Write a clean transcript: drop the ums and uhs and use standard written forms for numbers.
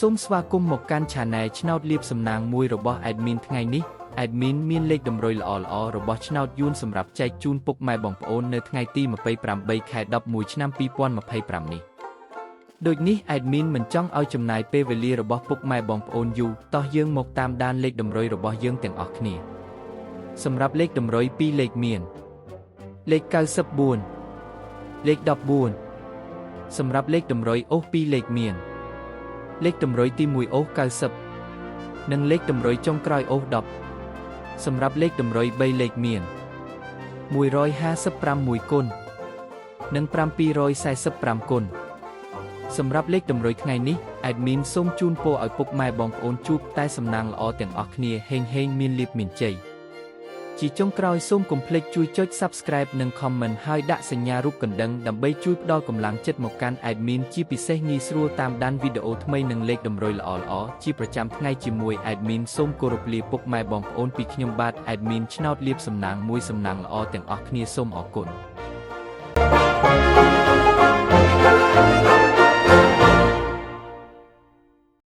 សូមស្វាគមន៍មកកាន់ Channel ឆ្នោតលៀបសំណាងមួយរបស់ Admin ថ្ងៃនេះ Admin មានលេខតម្រុយល្អៗរបស់ឆ្នោតយួនសម្រាប់ចែកជូនពុកម៉ែបងប្អូននៅថ្ងៃទី28 ខែ11 ឆ្នាំ2025នេះ ដូចនេះ Admin មិនចង់ឲ្យចំណាយពេលវេលារបស់ពុកម៉ែបងប្អូនយូរតោះយើងមកតាមដានលេខតម្រុយរបស់យើងទាំងអស់គ្នាសម្រាប់លេខតម្រុយ2លេខមានលេខ94លេខ14សម្រាប់លេខតម្រុយអូស2លេខមានលេខតម្រុយទី1អូស90និងលេខតម្រុយចុងក្រោយអូស10សម្រាប់លេខតម្រុយ3លេខមាន156គុណនិង745គុណសម្រាប់លេខតម្រុយថ្ងៃនេះ Admin សូមជូនពរឲ្យពុកម៉ែបងប្អូនជួបតែសំណាងល្អទាំងអស់គ្នាហេងៗមានលាភមានជ័យជាចុងក្រោយសូមកុំភ្លេចជួយចុច Subscribe និង Comment ហើយដាក់សញ្ញារូបកណ្ដឹងដើម្បីជួយផ្ដល់កម្លាំងចិត្តមកកាន់ Admin ជាពិសេសងាយស្រួលតាមដានវីដេអូថ្មីនិងលេខតម្រុយល្អៗជាប្រចាំថ្ងៃជាមួយ Admin សូមគោរពលាពុកម៉ែបងប្អូនពីខ្ញុំបាទ Admin ឆ្នោតលៀបសំណាងមួយសំណាងល្អទាំងអស់គ្នាសូមអរគុណ